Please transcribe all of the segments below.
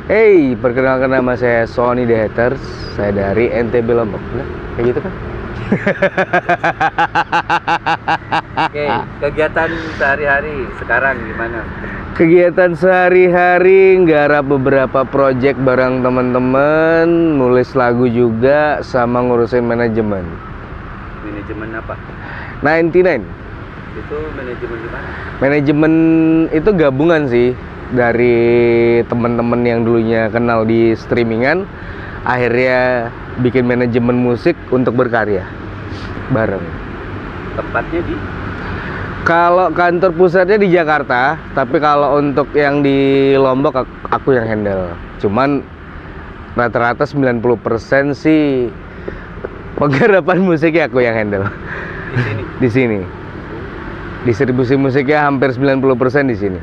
Hey, perkenalkan nama saya Sony The Haters. Saya dari NTB Lombok. Nah, kayak gitu kan? Oke, kegiatan sehari-hari sekarang gimana? Kegiatan sehari-hari nggarap beberapa project bareng teman-teman, nulis lagu juga, sama ngurusin manajemen. Manajemen apa? 99. Itu manajemen di mana? Manajemen itu gabungan sih dari teman-teman yang dulunya kenal di streamingan, akhirnya bikin manajemen musik untuk berkarya bareng. Tempatnya di? Kalau kantor pusatnya di Jakarta, tapi kalau untuk yang di Lombok aku yang handle. Cuman rata-rata 90% sih penggarapan musiknya aku yang handle. Di sini. Di sini. Distribusi musiknya hampir 90% di sini.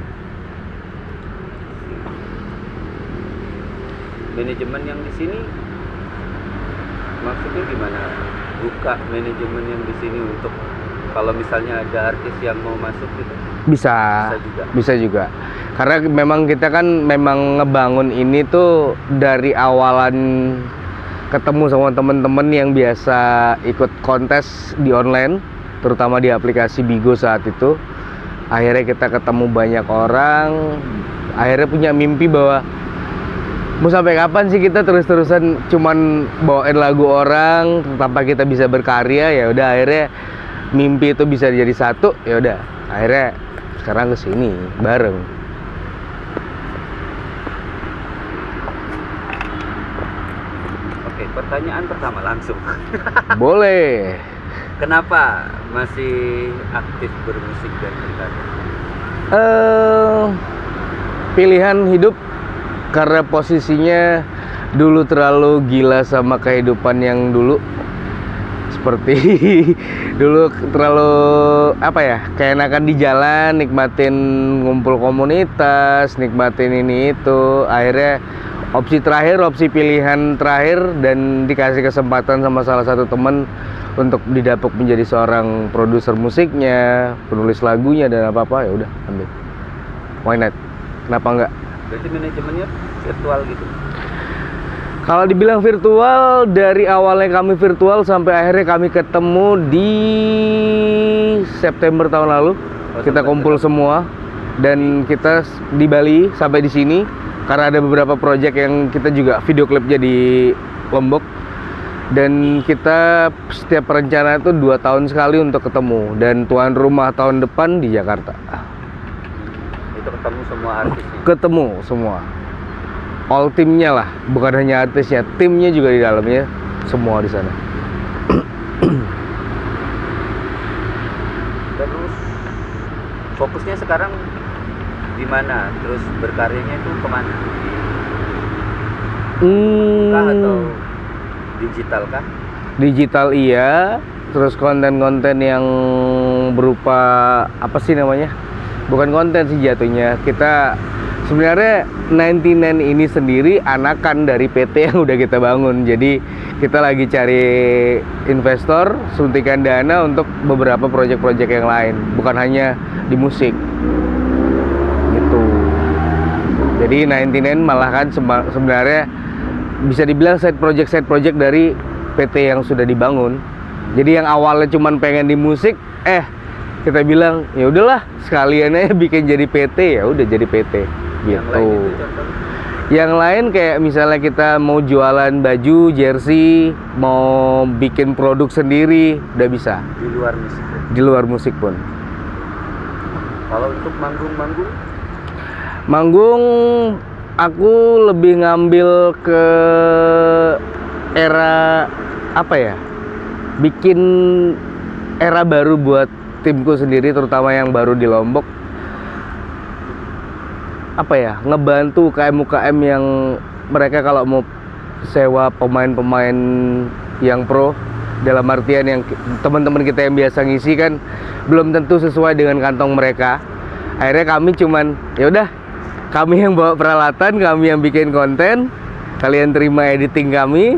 Manajemen yang di sini maksudnya gimana? Buka manajemen yang di sini untuk kalau misalnya ada artis yang mau masuk gitu? Bisa juga. Bisa juga. Karena memang kita kan memang ngebangun ini tuh dari awalan ketemu sama temen-temen yang biasa ikut kontes di online, terutama di aplikasi Bigo saat itu. Akhirnya kita ketemu banyak orang, akhirnya punya mimpi bahwa mau sampai kapan sih kita terus-terusan cuman bawain lagu orang tanpa kita bisa berkarya. Ya udah, akhirnya mimpi itu bisa jadi satu. Ya udah, akhirnya sekarang kesini bareng. Oke, pertanyaan pertama langsung. Boleh. Kenapa masih aktif bermusik dan berkarya? Pilihan hidup, karena posisinya dulu terlalu gila sama kehidupan yang dulu. Seperti dulu terlalu keenakan di jalan, nikmatin ngumpul komunitas, nikmatin ini itu. Akhirnya opsi pilihan terakhir dan dikasih kesempatan sama salah satu teman untuk didapuk menjadi seorang produser musiknya, penulis lagunya dan apa-apa, ya udah ambil. Why not? Kenapa enggak? Berarti manajemennya virtual gitu? Kalau dibilang virtual, dari awalnya kami virtual sampai akhirnya kami ketemu di September tahun lalu. Kita kumpul semua dan kita di Bali sampai di sini karena ada beberapa project yang kita juga video klipnya di Lombok. Dan kita setiap rencana itu 2 tahun sekali untuk ketemu, dan tuan rumah tahun depan di Jakarta. Itu ketemu semua artisnya? Ketemu semua, all timnya lah, bukan hanya artisnya, timnya juga di dalamnya, semua di sana. Terus fokusnya sekarang di mana? Terus berkaryanya itu kemana? Kah atau digital kah? Digital iya, terus konten-konten yang berupa apa sih namanya? Bukan konten sih jatuhnya. Kita sebenarnya 99 ini sendiri anakan dari PT yang udah kita bangun. Jadi kita lagi cari investor, suntikan dana untuk beberapa proyek-proyek yang lain, bukan hanya di musik. Gitu. Jadi 99 malah kan sebenarnya bisa dibilang side project dari PT yang sudah dibangun. Jadi yang awalnya cuman pengen di musik, kita bilang ya udahlah sekalian aja bikin jadi PT, ya udah jadi PT gitu. Yang lain kayak misalnya kita mau jualan baju, jersey, mau bikin produk sendiri, udah bisa. Di luar musik? Di luar musik pun. Kalau untuk manggung? Manggung aku lebih ngambil ke era bikin era baru buat timku sendiri, terutama yang baru di Lombok. Ngebantu UKM yang mereka kalau mau sewa pemain-pemain yang pro, dalam artian yang teman-teman kita yang biasa ngisi kan belum tentu sesuai dengan kantong mereka. Akhirnya kami cuman ya udah, kami yang bawa peralatan, kami yang bikin konten, kalian terima editing kami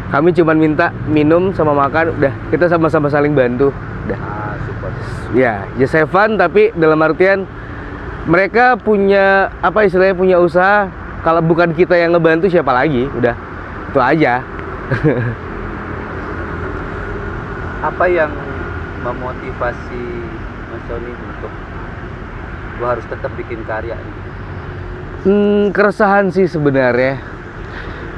cuman minta minum sama makan, udah kita sama-sama saling bantu, udah. Support. Ya, just have fun, tapi dalam artian mereka punya punya usaha, kalau bukan kita yang ngebantu siapa lagi? Udah, itu aja. Apa yang memotivasi Mas Sony untuk gua harus tetap bikin karya gitu? Keresahan sih sebenarnya.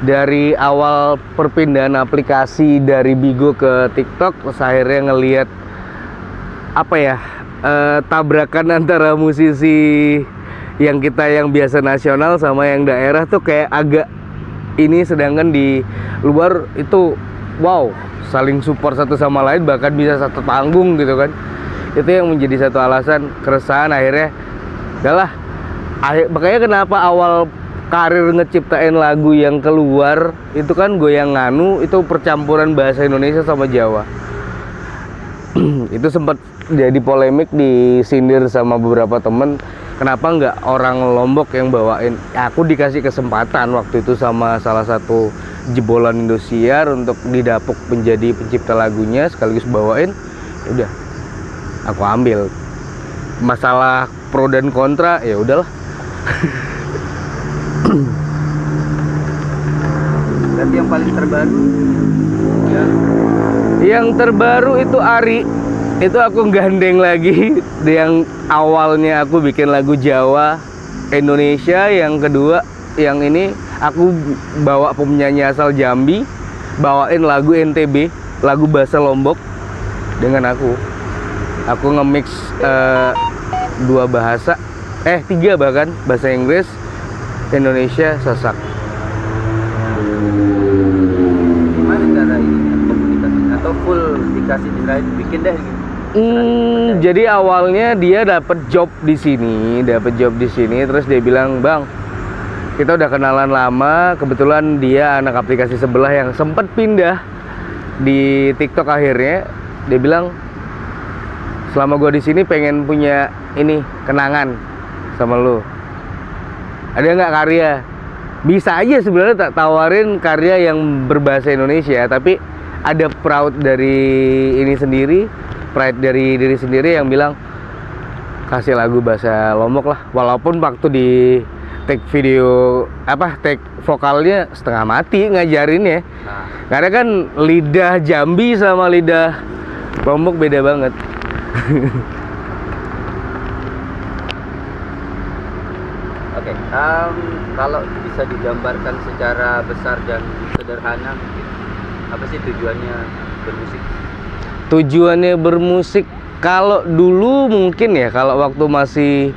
Dari awal perpindahan aplikasi dari Bigo ke TikTok, terus akhirnya ngelihat apa ya, tabrakan antara musisi yang kita yang biasa nasional sama yang daerah tuh kayak agak ini, sedangkan di luar itu wow, saling support satu sama lain, bahkan bisa satu panggung gitu kan. Itu yang menjadi satu alasan keresahan. Akhirnya udahlah, makanya kenapa awal karir ngeciptain lagu yang keluar itu kan Goyang Nganu, itu percampuran bahasa Indonesia sama Jawa. Itu sempat jadi polemik, disindir sama beberapa temen, kenapa nggak orang Lombok yang bawain. Ya, aku dikasih kesempatan waktu itu sama salah satu jebolan Indosiar untuk didapuk menjadi pencipta lagunya sekaligus bawain. Udah, aku ambil. Masalah pro dan kontra ya udahlah. Berarti yang paling terbaru ya? Yang terbaru itu Ari. Itu aku gandeng lagi. Yang awalnya aku bikin lagu Jawa Indonesia, yang kedua yang ini aku bawa penyanyi asal Jambi, bawain lagu NTB, lagu bahasa Lombok dengan aku. Aku nge-mix 2 bahasa, 3 bahkan, bahasa Inggris, Indonesia, Sasak. Gimana cara ini komunikasinya? Atau full dikasih diserahin bikin deh gitu? Jadi awalnya dia dapat job di sini, terus dia bilang, "Bang, kita udah kenalan lama, kebetulan dia anak aplikasi sebelah yang sempat pindah di TikTok." Akhirnya dia bilang, "Selama gua di sini pengen punya ini kenangan sama lu. Ada nggak karya?" Bisa aja sebenarnya tak tawarin karya yang berbahasa Indonesia, tapi ada pride dari diri sendiri yang bilang kasih lagu bahasa Lombok lah. Walaupun waktu di take vokalnya setengah mati ngajarin ya. Karena kan lidah Jambi sama lidah Lombok beda banget. Oke, kalau bisa digambarkan secara besar dan sederhana, mungkin apa sih tujuannya bermusik? Tujuannya bermusik, kalau dulu mungkin ya, kalau waktu masih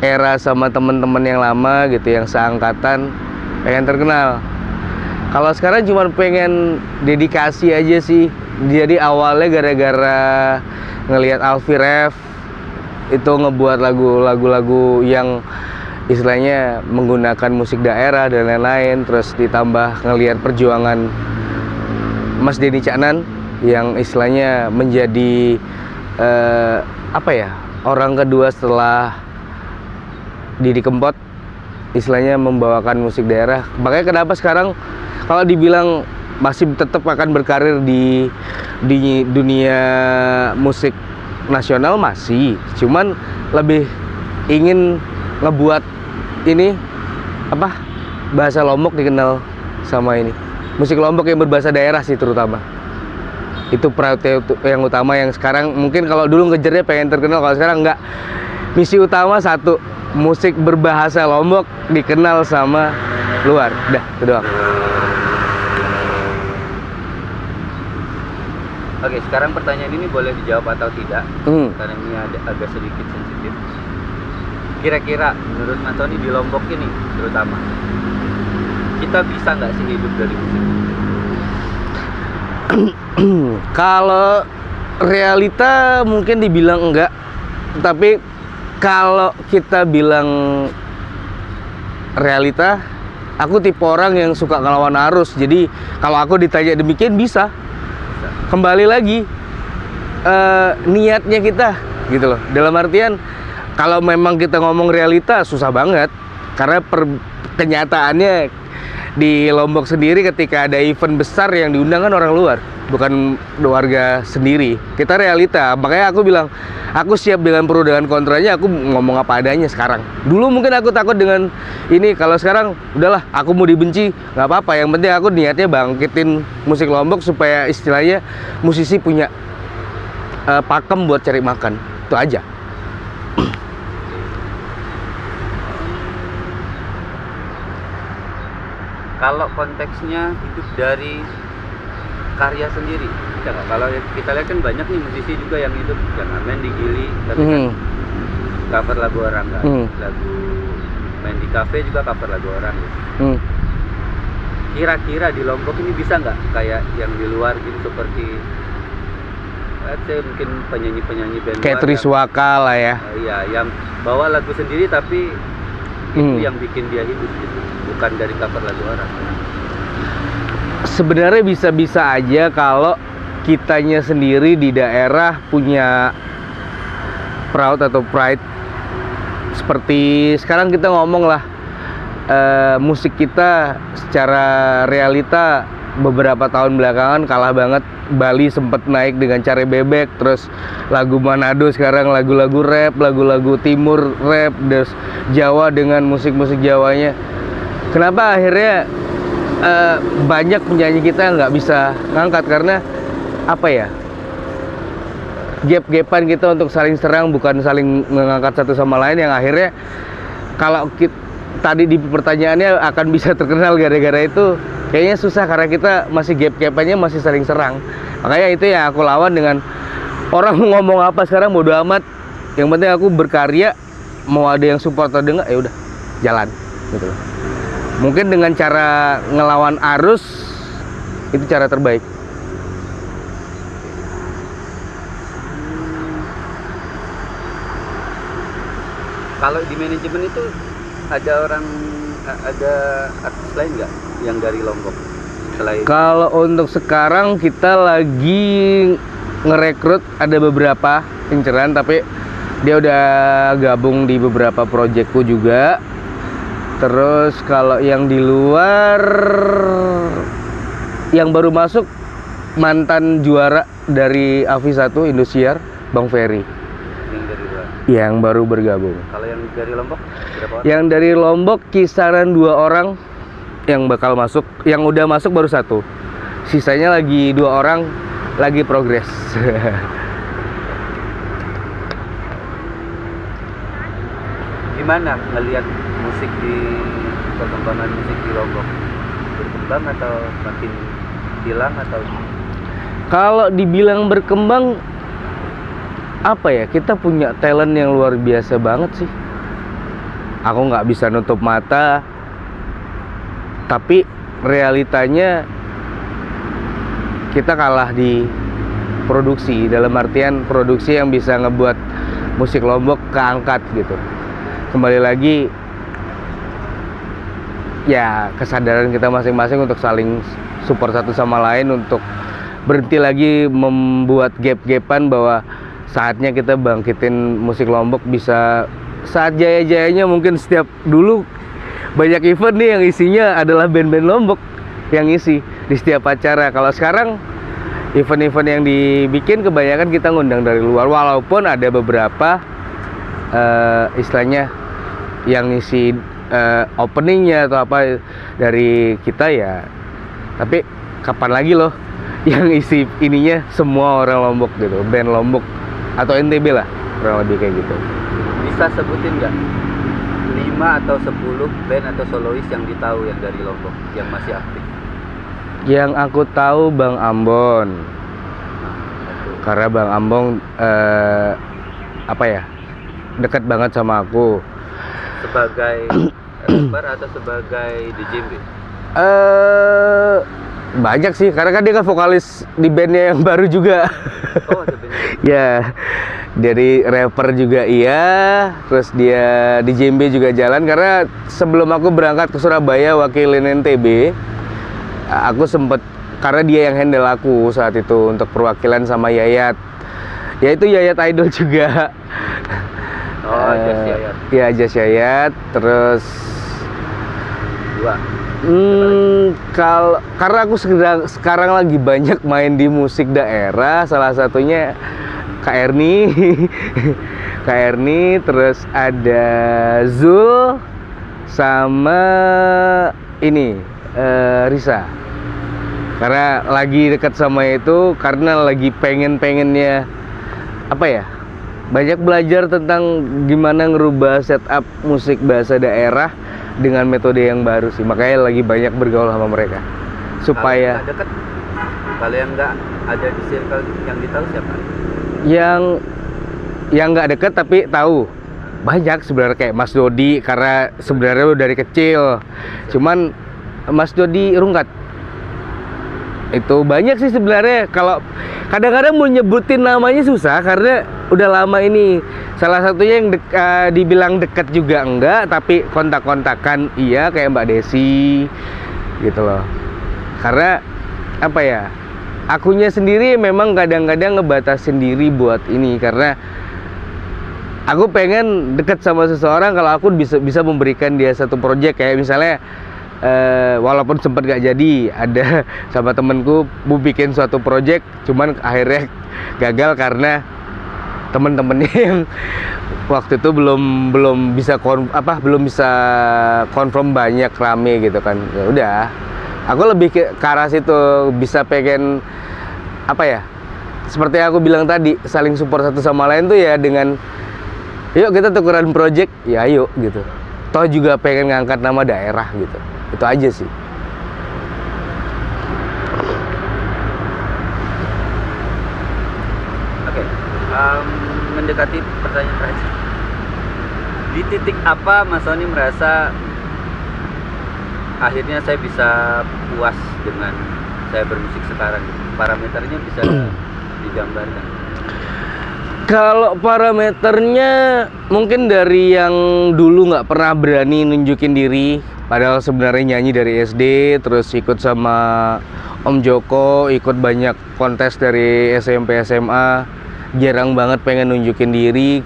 era sama temen-temen yang lama gitu, yang seangkatan, pengen terkenal. Kalau sekarang cuma pengen dedikasi aja sih. Jadi awalnya gara-gara ngelihat Alfi Rev itu ngebuat lagu-lagu yang istilahnya menggunakan musik daerah dan lain-lain, terus ditambah ngelihat perjuangan Mas Denny Caknan yang istilahnya menjadi orang kedua setelah Didi Kempot, istilahnya membawakan musik daerah. Makanya kenapa sekarang kalau dibilang masih tetap akan berkarir di dunia musik nasional, masih, cuman lebih ingin ngebuat ini bahasa Lombok dikenal sama ini, musik Lombok yang berbahasa daerah sih terutama. Itu prioritas yang utama, yang sekarang mungkin kalau dulu ngejarnya pengen terkenal, kalau sekarang enggak. Misi utama satu, musik berbahasa Lombok dikenal sama luar. Udah, itu doang. Oke, sekarang pertanyaan ini boleh dijawab atau tidak, karena ini agak sedikit sensitif. Kira-kira menurut Mas Sony di Lombok ini terutama, kita bisa nggak sih hidup dari musik? Kalau realita mungkin dibilang enggak, tapi kalau kita bilang realita, aku tipe orang yang suka ngelawan arus. Jadi kalau aku ditanya demikian bisa. Kembali lagi niatnya kita gitu loh. Dalam artian kalau memang kita ngomong realita susah banget, karena kenyataannya di Lombok sendiri ketika ada event besar yang diundang kan orang luar. bukan warga sendiri. Kita realita. Makanya aku bilang, aku siap dengan pro dengan kontranya. Aku ngomong apa adanya sekarang. Dulu mungkin aku takut dengan ini. Kalau sekarang, udahlah. Aku mau dibenci, nggak apa-apa. Yang penting aku niatnya bangkitin musik Lombok supaya istilahnya musisi punya pakem buat cari makan. Itu aja. Kalau konteksnya hidup dari karya sendiri, bisa nggak? Kalau kita lihat kan banyak nih musisi juga yang hidup, yang main di Gili, tapi kan cover lagu orang kan, lagu main di kafe juga cover lagu orang. Gitu. Kira-kira di Lombok ini bisa nggak kayak yang di luar gitu, seperti saya mungkin penyanyi-penyanyi band kayak luar Triswaka lah ya. Iya, yang bawa lagu sendiri tapi itu yang bikin dia hidup gitu, bukan dari cover lagu orang. Sebenarnya bisa-bisa aja kalau kitanya sendiri di daerah punya proud atau pride. Seperti sekarang kita ngomong lah, musik kita secara realita beberapa tahun belakangan kalah banget. Bali sempet naik dengan Care Bebek, terus lagu Manado sekarang lagu-lagu rap, lagu-lagu timur rap, terus Jawa dengan musik-musik Jawanya. Kenapa akhirnya banyak penyanyi kita nggak bisa ngangkat? Karena apa ya, gap-gapan kita untuk saling serang, bukan saling mengangkat satu sama lain, yang akhirnya kalau tadi di pertanyaannya akan bisa terkenal gara-gara itu, kayaknya susah karena kita masih gap-gapannya masih saling serang. Makanya itu ya aku lawan dengan orang mau ngomong apa sekarang bodo amat. Yang penting aku berkarya, mau ada yang support atau enggak ya udah jalan gitu loh. Mungkin dengan cara ngelawan arus itu cara terbaik. Kalau di manajemen itu ada artis lain nggak yang dari Lombok selain? Kalau untuk sekarang kita lagi ngerekrut, ada beberapa inceran, tapi dia udah gabung di beberapa proyekku juga. Terus kalau yang di luar, yang baru masuk mantan juara dari AVI 1 Indosiar, Bang Ferry. Yang dari luar? Yang baru bergabung. Kalau yang dari Lombok berapa orang? Yang dari Lombok kisaran 2 orang yang bakal masuk. Yang udah masuk baru 1. Sisanya lagi 2 orang lagi progres. Gimana ngelihat musik perkembangan musik di Lombok? Berkembang atau makin hilang atau? Kalau dibilang berkembang, apa ya, kita punya talent yang luar biasa banget sih. Aku nggak bisa nutup mata, tapi realitanya kita kalah di produksi, dalam artian produksi yang bisa ngebuat musik Lombok keangkat gitu. Kembali lagi ya kesadaran kita masing-masing untuk saling support satu sama lain, untuk berhenti lagi membuat gap-gapan, bahwa saatnya kita bangkitin musik Lombok. Bisa saat jaya-jayanya mungkin setiap dulu banyak event nih yang isinya adalah band-band Lombok yang isi di setiap acara. Kalau sekarang event-event yang dibikin kebanyakan kita ngundang dari luar, walaupun ada beberapa istilahnya yang ngisi openingnya atau apa dari kita ya. Tapi kapan lagi loh yang isi ininya semua orang Lombok gitu, band Lombok atau NTB lah, kurang lebih kayak gitu. Bisa sebutin nggak 5 atau 10 band atau solois yang ditahu yang dari Lombok yang masih aktif? Yang aku tahu Bang Ambon, karena Bang Ambon apa ya, dekat banget sama aku. Sebagai rapper atau sebagai DJB? Banyak sih, karena kan dia kan vokalis di bandnya yang baru juga. Oh, ada bandnya. Ya, dari rapper juga iya, terus dia di JMB juga jalan. Karena sebelum aku berangkat ke Surabaya wakilin NTB, aku sempet, karena dia yang handle aku saat itu untuk perwakilan sama Yayat. Ya itu Yayat Idol juga. Oh, Jas Yayat. Ya, Jas Yayat, terus Karena aku sekarang lagi banyak main di musik daerah, salah satunya Kak Erni, Kak Erni, terus ada Zul, sama ini Risa. Karena lagi dekat sama itu, karena lagi pengennya apa ya? Banyak belajar tentang gimana ngerubah setup musik bahasa daerah dengan metode yang baru sih. Makanya lagi banyak bergaul sama mereka. Supaya kalau yang nggak ada di circle yang ditahu siapa? Yang nggak deket tapi tahu banyak sebenarnya, kayak Mas Dodi, karena sebenarnya udah dari kecil. Cuman Mas Dodi Rungkat itu banyak sih sebenarnya. Kalau kadang-kadang mau nyebutin namanya susah karena udah lama ini. Salah satunya yang dibilang dekat juga enggak, tapi kontak-kontakan iya, kayak Mbak Desi gitu loh. Karena apa ya, akunya sendiri memang kadang-kadang ngebatasin diri buat ini, karena aku pengen deket sama seseorang kalau aku bisa memberikan dia satu project. Kayak misalnya walaupun sempat gak jadi, ada sama temenku mau bikin suatu project, cuman akhirnya gagal karena temen-temennya yang waktu itu belum bisa confirm banyak, rame gitu kan. Ya udah, aku lebih ke arah situ, bisa pengen apa ya, seperti yang aku bilang tadi, saling support satu sama lain tuh ya, dengan yuk kita tukeran project, ya ayo gitu. Toh juga pengen ngangkat nama daerah gitu. Itu aja sih. Oke, mendekati pertanyaan terakhir. Di titik apa Mas Sony merasa akhirnya saya bisa puas dengan saya bermusik sekarang? Parameternya bisa digambarkan? Kalau parameternya mungkin dari yang dulu nggak pernah berani nunjukin diri, padahal sebenarnya nyanyi dari SD, terus ikut sama Om Joko, ikut banyak kontes dari SMP SMA, jarang banget pengen nunjukin diri,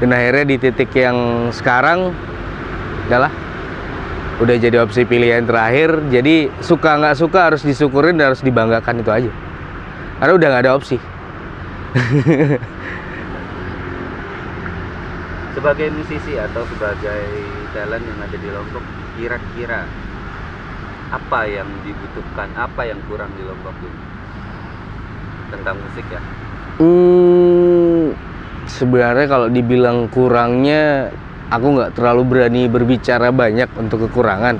dan akhirnya di titik yang sekarang adalah udah jadi opsi pilihan terakhir. Jadi suka nggak suka harus disyukurin dan harus dibanggakan, itu aja, karena udah nggak ada opsi. Sebagai musisi atau sebagai talent yang ada di Lombok, kira-kira apa yang dibutuhkan, apa yang kurang di Lombok ini tentang musik ya? Sebenarnya kalau dibilang kurangnya, aku nggak terlalu berani berbicara banyak untuk kekurangan.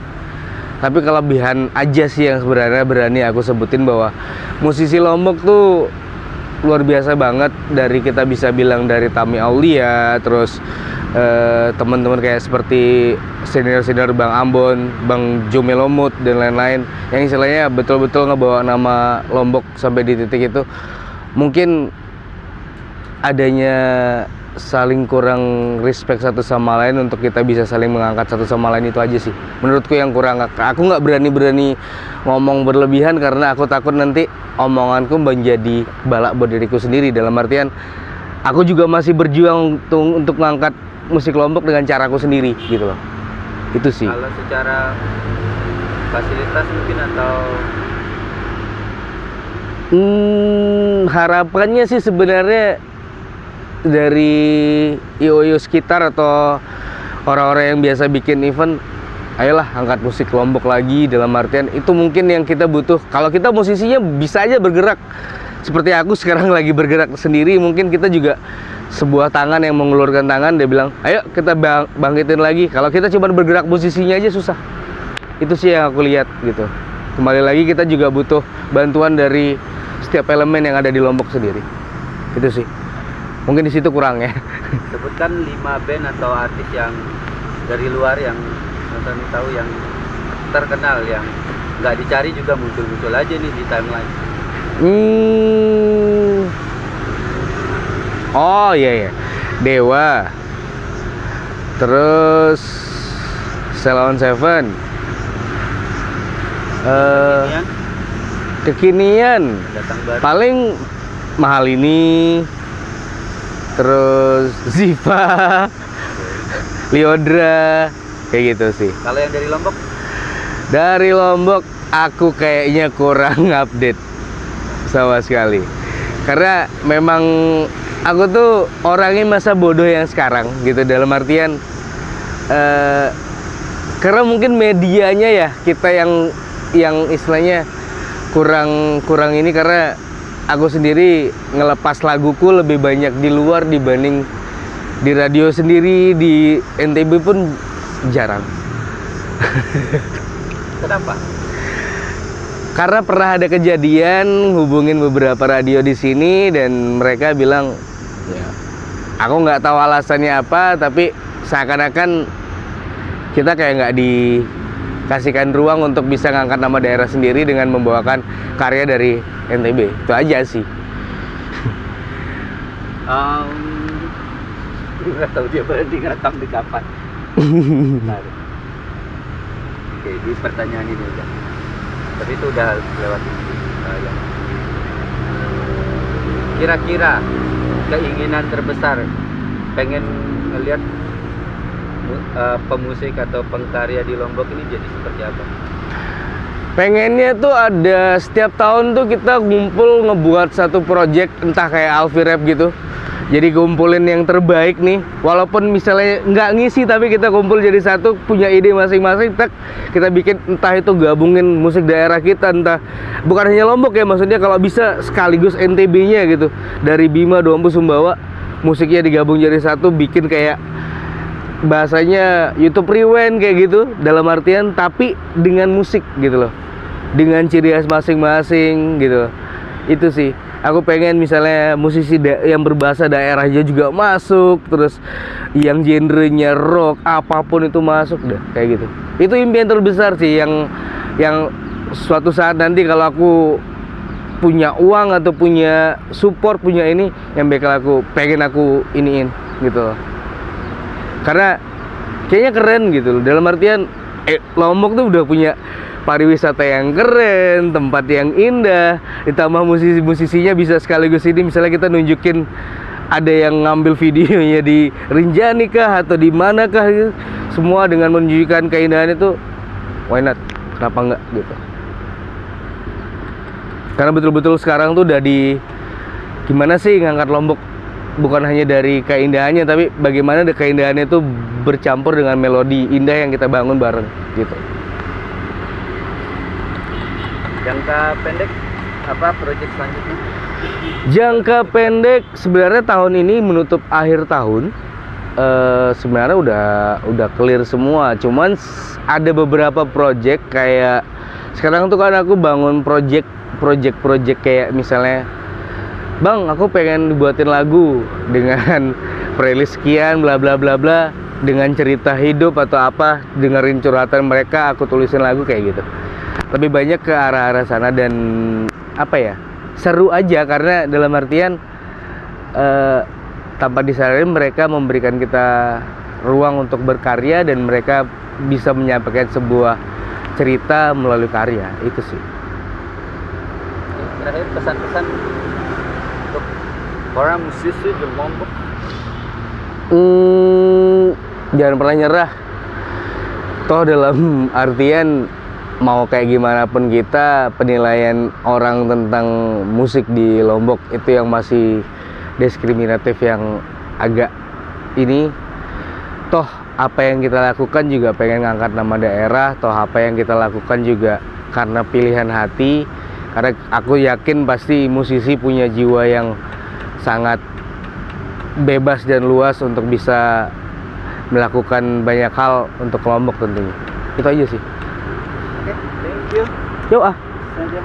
Tapi kelebihan aja sih yang sebenarnya berani aku sebutin, bahwa musisi Lombok tuh luar biasa banget. Dari kita bisa bilang dari Tami Aulia, terus teman-teman kayak seperti senior Bang Ambon, Bang Jomelomut dan lain-lain, yang istilahnya betul-betul ngebawa nama Lombok sampai di titik itu. Mungkin adanya saling kurang respect satu sama lain untuk kita bisa saling mengangkat satu sama lain, itu aja sih menurutku yang kurang. Aku nggak berani ngomong berlebihan karena aku takut nanti omonganku menjadi balak buat diriku sendiri, dalam artian aku juga masih berjuang untuk mengangkat musik Lombok dengan caraku sendiri gitu loh. Itu sih. Kalau secara fasilitas mungkin atau harapannya sih sebenarnya dari IO sekitar atau orang-orang yang biasa bikin event, ayolah angkat musik Lombok lagi, dalam artian itu mungkin yang kita butuh. Kalau kita musisinya bisa aja bergerak seperti aku sekarang lagi bergerak sendiri, mungkin kita juga sebuah tangan yang mengulurkan tangan, dia bilang ayo kita bangkitin lagi. Kalau kita cuma bergerak musisinya aja susah. Itu sih yang aku lihat gitu. Kembali lagi kita juga butuh bantuan dari setiap elemen yang ada di Lombok sendiri. Itu sih. Mungkin di situ kurang ya. Sebutkan 5 band atau artis yang dari luar yang nonton tahu, yang terkenal, yang nggak dicari juga muncul-muncul aja nih di timeline. Oh iya, Dewa, terus Ceylon Seven, kekinian paling Mahal ini, terus Ziva, Liodra, kayak gitu sih. Kalau yang dari Lombok? Dari Lombok aku kayaknya kurang update sama sekali. Karena memang aku tuh orangnya masa bodoh yang sekarang gitu, dalam artian karena mungkin medianya ya kita yang istilahnya kurang ini, karena aku sendiri ngelepas laguku lebih banyak di luar dibanding di radio sendiri. Di NTB pun jarang. Kenapa? Karena pernah ada kejadian hubungin beberapa radio di sini dan mereka bilang, ya, aku nggak tahu alasannya apa, tapi seakan-akan kita kayak nggak dikasihkan ruang untuk bisa ngangkat nama daerah sendiri dengan membawakan karya dari NTB. Itu aja sih. Nggak tahu dia berhenti ngerekam di kapan. Nah, oke, di pertanyaan ini aja. Tapi itu udah lewat ya. Kira-kira keinginan terbesar pengen ngelihat pemusik atau pengkarya di Lombok ini jadi seperti apa? Pengennya tuh ada setiap tahun tuh kita ngumpul ngebuat satu project, entah kayak Alfie Rap gitu. Jadi kumpulin yang terbaik nih, walaupun misalnya nggak ngisi tapi kita kumpul jadi satu, punya ide masing-masing, kita bikin, entah itu gabungin musik daerah kita, entah bukan hanya Lombok ya, maksudnya kalau bisa sekaligus NTB-nya gitu, dari Bima, Dompu, Sumbawa, musiknya digabung jadi satu, bikin kayak bahasanya YouTube Rewind kayak gitu, dalam artian tapi dengan musik gitu loh, dengan ciri khas masing-masing gitu. Itu sih. Aku pengen misalnya musisi yang berbahasa daerahnya juga masuk, terus yang genrenya rock apapun itu masuk deh, kayak gitu. Itu impian terbesar sih, yang suatu saat nanti kalau aku punya uang atau punya support, punya ini, yang bakal aku pengen aku iniin gitu loh. Karena kayaknya keren gitu loh, dalam artian Lombok tuh udah punya pariwisata yang keren, tempat yang indah, ditambah musisi-musisinya bisa sekaligus ini, misalnya kita nunjukin ada yang ngambil videonya di Rinjani kah atau di mana kah gitu. Semua dengan menunjukkan keindahan itu, why not? Kenapa enggak gitu. Karena betul-betul sekarang tuh udah gimana sih ngangkat Lombok, bukan hanya dari keindahannya, tapi bagaimana keindahannya itu bercampur dengan melodi indah yang kita bangun bareng gitu. Jangka pendek apa proyek selanjutnya? Jangka pendek sebenarnya tahun ini menutup akhir tahun, sebenarnya udah clear semua. Cuman ada beberapa proyek kayak sekarang tuh kan aku bangun proyek kayak misalnya, Bang, aku pengen dibuatin lagu dengan playlist sekian bla bla bla bla, dengan cerita hidup atau apa, dengerin curhatan mereka, aku tulisin lagu kayak gitu. Lebih banyak ke arah-arah sana dan apa ya, seru aja, karena dalam artian tanpa disadari mereka memberikan kita ruang untuk berkarya dan mereka bisa menyampaikan sebuah cerita melalui karya. Itu sih. Terakhir pesan-pesan untuk para musisi di Lombok. Jangan pernah nyerah. Toh dalam artian mau kayak gimana pun kita, penilaian orang tentang musik di Lombok itu yang masih diskriminatif, yang agak ini. Toh apa yang kita lakukan juga pengen ngangkat nama daerah, toh apa yang kita lakukan juga karena pilihan hati. Karena aku yakin pasti musisi punya jiwa yang sangat bebas dan luas untuk bisa melakukan banyak hal untuk Lombok tentunya. Itu aja sih. Oke, thank you. Yuk ah. Saja.